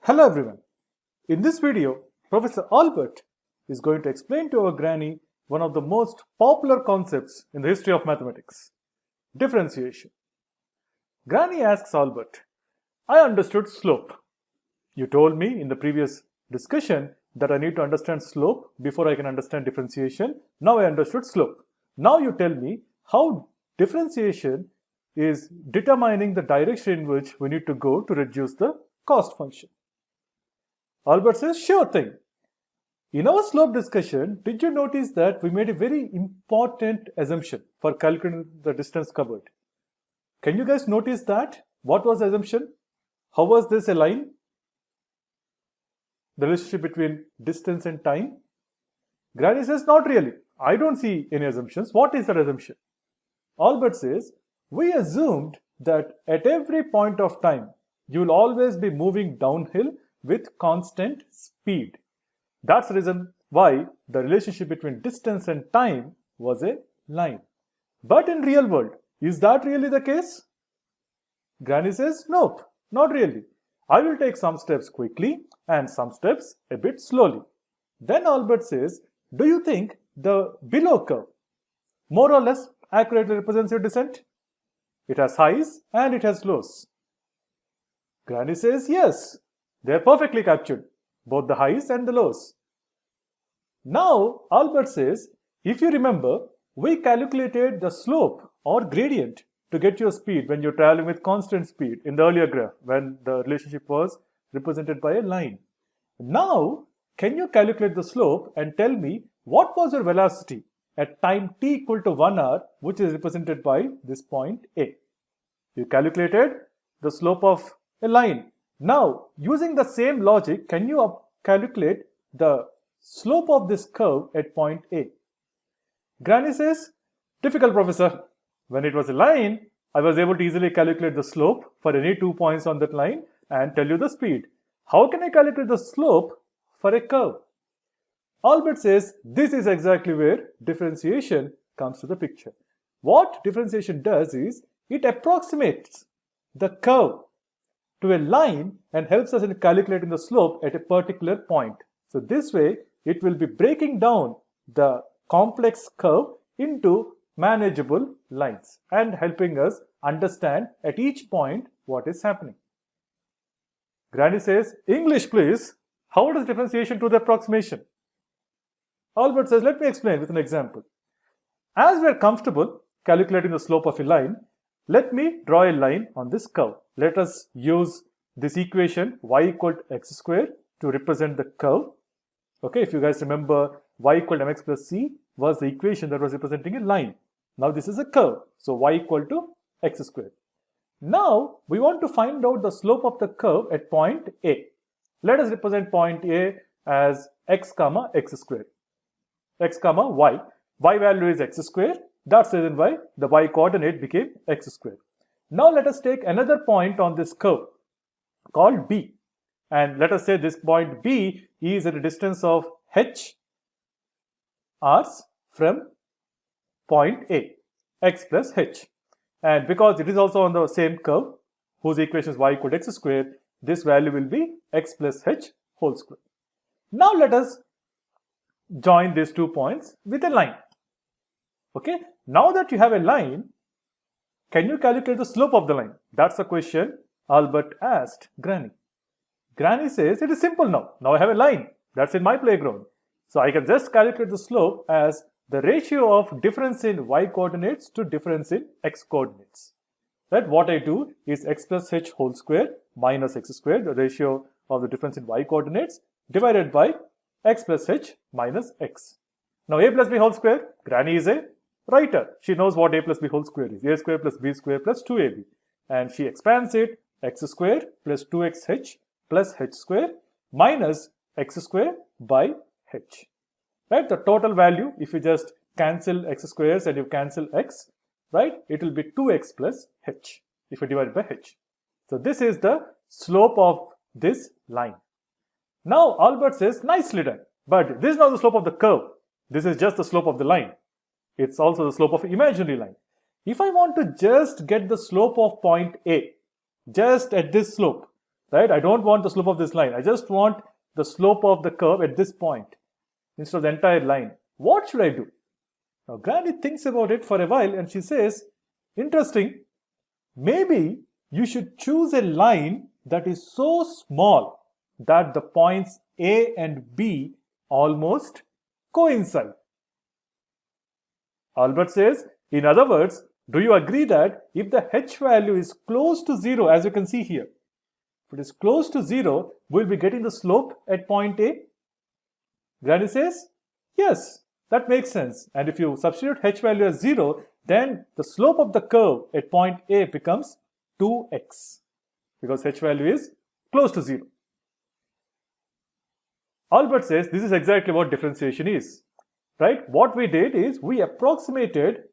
Hello everyone. In this video, Professor Albert is going to explain to our granny one of the most popular concepts in the history of mathematics, differentiation. Granny asks Albert, I understood slope. You told me in the previous discussion that I need to understand slope before I can understand differentiation. Now I understood slope. Now you tell me how differentiation is determining the direction in which we need to go to reduce the cost function. Albert says, sure thing. In our slope discussion, did you notice that we made a very important assumption for calculating the distance covered? Can you guys notice that? What was the assumption? How was this a line? The relationship between distance and time? Granny says, not really. I don't see any assumptions. What is that assumption? Albert says, we assumed that at every point of time, you will always be moving downhill with constant speed. That's the reason why the relationship between distance and time was a line. But in real world, is that really the case? Granny says, nope, not really. I will take some steps quickly and some steps a bit slowly. Then Albert says, do you think the below curve more or less accurately represents your descent? It has highs and it has lows. Granny says, yes, they are perfectly captured, both the highs and the lows. Now, Albert says, if you remember, we calculated the slope or gradient to get your speed when you're traveling with constant speed in the earlier graph when the relationship was represented by a line. Now, can you calculate the slope and tell me what was your velocity at time t equal to 1 hour, which is represented by this point A? You calculated the slope of a line. Now, using the same logic, can you calculate the slope of this curve at point A? Granny says, difficult, professor. When it was a line, I was able to easily calculate the slope for any 2 points on that line and tell you the speed. How can I calculate the slope for a curve? Albert says, this is exactly where differentiation comes to the picture. What differentiation does is, it approximates the curve to a line and helps us in calculating the slope at a particular point. So this way, it will be breaking down the complex curve into manageable lines and helping us understand at each point what is happening. Granny says, English please, how does differentiation do the approximation? Albert says, let me explain with an example. As we are comfortable calculating the slope of a line, let me draw a line on this curve. Let us use this equation y equal to x squared to represent the curve. Okay, if you guys remember, y equal to mx plus c was the equation that was representing a line. Now this is a curve, so y equal to x squared. Now we want to find out the slope of the curve at point A. Let us represent point A as x comma x squared. X comma y. Y value is x squared. That's the reason why the y coordinate became x squared. Now let us take another point on this curve called B. And let us say this point B is at a distance of h r's from point A, x plus h. And because it is also on the same curve, whose equation is y equal to x squared, this value will be x plus h whole square. Now let us join these 2 points with a line. Okay, now that you have a line, can you calculate the slope of the line? That's the question Albert asked Granny. Granny says, it is simple now. Now I have a line. That's in my playground. So I can just calculate the slope as the ratio of difference in y coordinates to difference in x coordinates. Right? What I do is x plus h whole square minus x squared, the ratio of the difference in y coordinates, divided by x plus h minus x. Now a plus b whole square, Granny is a writer. She knows what a plus b whole square is. A square plus b square plus 2ab. And she expands it, x square plus 2xh plus h square minus x square by h. Right? The total value, if you just cancel x squares and you cancel x, right, it will be 2x plus h if you divide by h. So this is the slope of this line. Now Albert says, nicely done. But this is not the slope of the curve. This is just the slope of the line. It's also the slope of an imaginary line. If I want to just get the slope of point A, just at this slope, right? I don't want the slope of this line. I just want the slope of the curve at this point instead of the entire line. What should I do? Now, Granny thinks about it for a while and she says, interesting, maybe you should choose a line that is so small that the points A and B almost coincide. Albert says, in other words, do you agree that if the h value is close to 0, as you can see here, if it is close to 0, we'll be getting the slope at point A? Granny says, yes, that makes sense. And if you substitute h value as 0, then the slope of the curve at point A becomes 2x because h value is close to 0. Albert says this is exactly what differentiation is, right? What we did is we approximated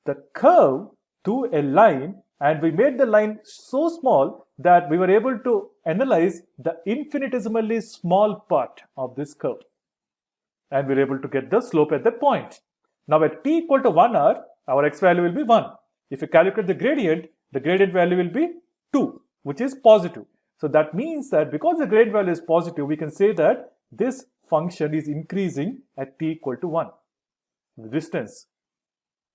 the curve to a line and we made the line so small that we were able to analyze the infinitesimally small part of this curve. And we were able to get the slope at that point. Now at t equal to 1 r, our x value will be 1. If you calculate the gradient value will be 2, which is positive. So that means that because the gradient value is positive, we can say that this function is increasing at t equal to 1. The distance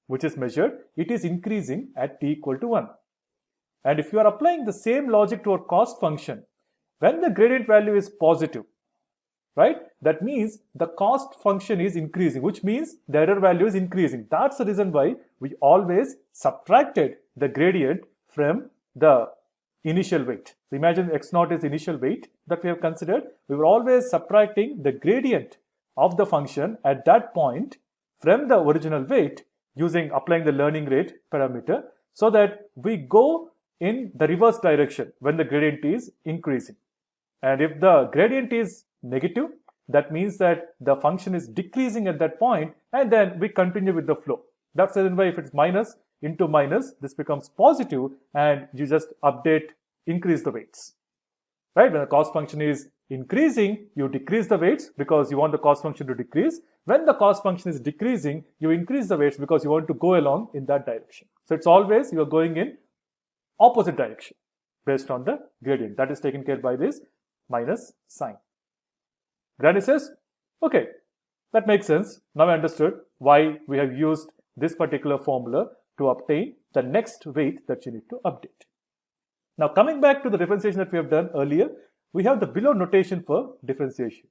which is measured, it is increasing at t equal to 1. And if you are applying the same logic to our cost function, when the gradient value is positive, right, that means the cost function is increasing, which means the error value is increasing. That's the reason why we always subtracted the gradient from the initial weight. So imagine x0 is initial weight that we have considered. We were always subtracting the gradient of the function at that point from the original weight using applying the learning rate parameter so that we go in the reverse direction when the gradient is increasing. And if the gradient is negative, that means that the function is decreasing at that point and then we continue with the flow. That's the reason why if it's minus into minus, this becomes positive and you just update, increase the weights. Right? When the cost function is increasing, you decrease the weights because you want the cost function to decrease. When the cost function is decreasing, you increase the weights because you want to go along in that direction. So it's always you are going in opposite direction based on the gradient. That is taken care by this minus sign. Granny says, okay, that makes sense. Now I understood why we have used this particular formula to obtain the next weight that you need to update. Now coming back to the differentiation that we have done earlier, we have the below notation for differentiation.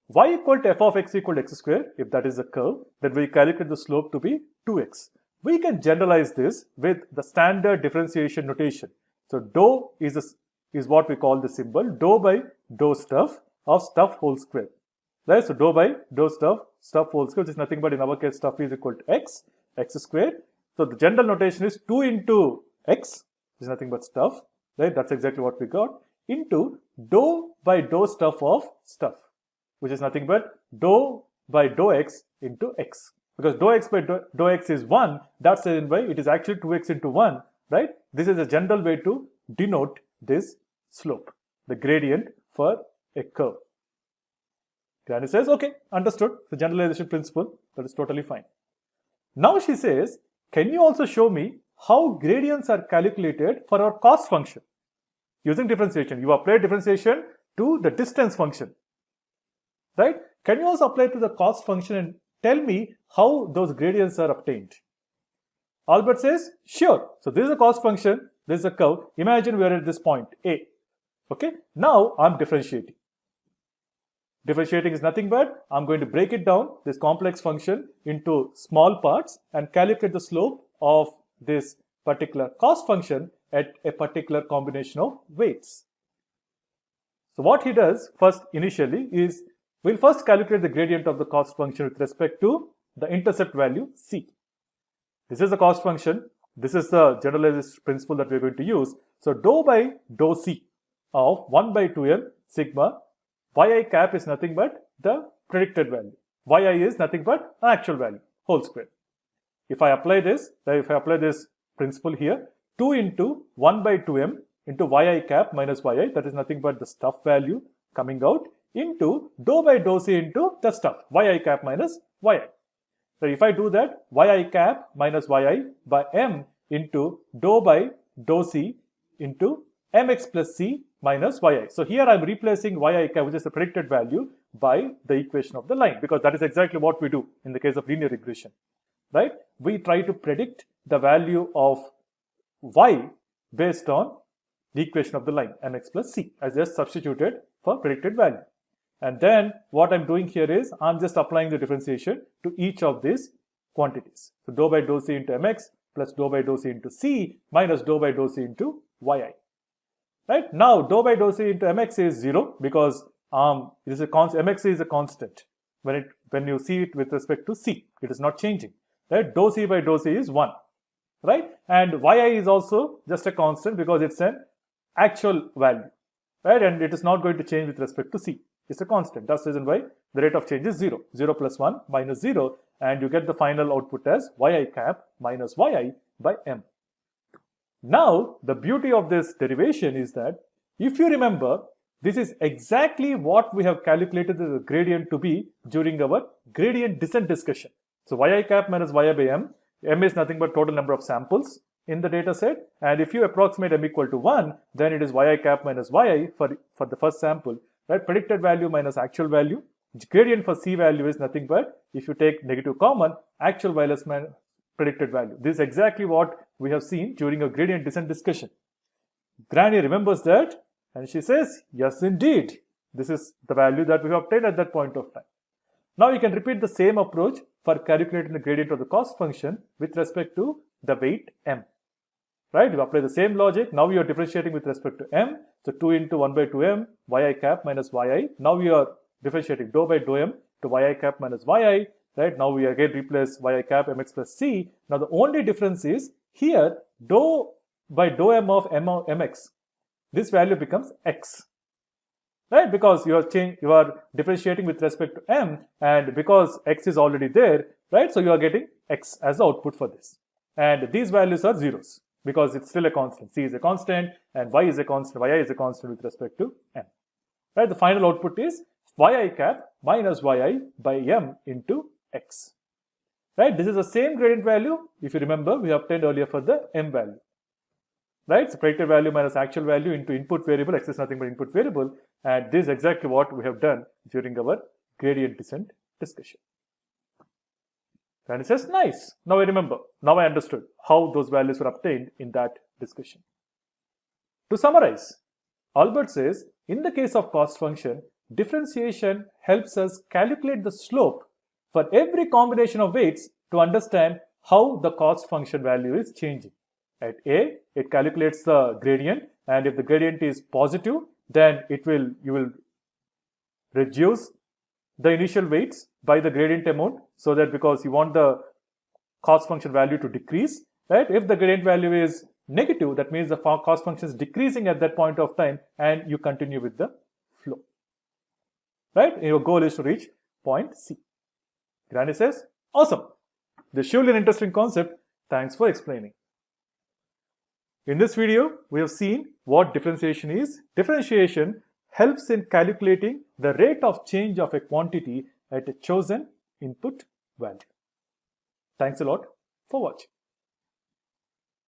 Y equal to f of x equal to x square, if that is the curve, then we calculate the slope to be 2x. We can generalize this with the standard differentiation notation. So dou is what we call the symbol, dou by dou stuff of stuff whole square. Right? So dou by dou stuff whole square, which is nothing but in our case stuff is equal to x square. So the general notation is 2 into x, which is nothing but stuff. Right? That's exactly what we got, into dou by dou stuff of stuff, which is nothing but dou by dou x into x. Because dou x by dou x is 1, that's the reason why it is actually 2x into 1, right? This is a general way to denote this slope, the gradient for a curve. Granny says, okay, understood. The generalization principle, that is totally fine. Now she says, can you also show me how gradients are calculated for our cost function? Using differentiation, you apply differentiation to the distance function, right? Can you also apply it to the cost function and tell me how those gradients are obtained? Albert says, sure. So this is a cost function, this is a curve. Imagine we are at this point, A. Okay, now I'm differentiating. Differentiating is nothing but I'm going to break it down, this complex function, into small parts and calculate the slope of this particular cost function at a particular combination of weights. So what he does first initially is we'll first calculate the gradient of the cost function with respect to the intercept value c. This is the cost function. This is the generalized principle that we're going to use. So dou by dou c of 1 by 2m sigma yi cap is nothing but the predicted value. Yi is nothing but an actual value, whole square. If I apply this principle here, 2 into 1 by 2m into yi cap minus yi, that is nothing but the stuff value coming out, into dou by dou c into the stuff, yi cap minus yi. So if I do that, yi cap minus yi by m into dou by dou c into mx plus c minus yi. So here I'm replacing yi cap, which is the predicted value, by the equation of the line, because that is exactly what we do in the case of linear regression, right? We try to predict the value of y based on the equation of the line, mx plus c. I just substituted for predicted value. And then what I'm doing here is I'm just applying the differentiation to each of these quantities. So dou by dou c into mx plus dou by dou c into c minus dou by dou c into yi. Right? Now dou by dou c into mx is 0 because it is a mx is a constant. When you see it with respect to c, it is not changing. Right? Dou c by dou c is 1. Right? And yi is also just a constant because it's an actual value. Right? And it is not going to change with respect to c. It's a constant. That's the reason why the rate of change is 0. 0 plus 1 minus 0, and you get the final output as yi cap minus yi by m. Now, the beauty of this derivation is that if you remember, this is exactly what we have calculated the gradient to be during our gradient descent discussion. So yi cap minus yi by m is nothing but total number of samples in the data set, and if you approximate m equal to 1, then it is yi cap minus yi for the first sample. Right? Predicted value minus actual value. Gradient for c value is nothing but, if you take negative common, actual value minus predicted value. This is exactly what we have seen during a gradient descent discussion. Granny remembers that, and she says, yes indeed, this is the value that we have obtained at that point of time. Now you can repeat the same approach for calculating the gradient of the cost function with respect to the weight m. Right? You apply the same logic. Now you are differentiating with respect to m. So 2 into 1 by 2m, yi cap minus yi. Now we are differentiating dou by dou m to yi cap minus yi. Right? Now we again replace yi cap mx plus c. Now the only difference is here dou by dou m of mx. This value becomes x. Right? Because you are differentiating with respect to m, and because x is already there, right? So you are getting x as the output for this. And these values are zeros, because it's still a constant. C is a constant and y is a constant, yi is a constant with respect to m. Right? The final output is yi cap minus yi by m into x. Right? This is the same gradient value, if you remember, we obtained earlier for the m value. Right? So predicted value minus actual value into input variable, x is nothing but input variable, and this is exactly what we have done during our gradient descent discussion. And it says, nice. Now I remember. Now I understood how those values were obtained in that discussion. To summarize, Albert says, in the case of cost function, differentiation helps us calculate the slope for every combination of weights to understand how the cost function value is changing. At A, it calculates the gradient, and if the gradient is positive, then you will reduce the initial weights by the gradient amount, so that because you want the cost function value to decrease, right? If the gradient value is negative, that means the cost function is decreasing at that point of time, and you continue with the flow, right? Your goal is to reach point C. Granny says, awesome. This is surely an interesting concept. Thanks for explaining. In this video, we have seen what differentiation is. Differentiation helps in calculating the rate of change of a quantity at a chosen input value. Thanks a lot for watching.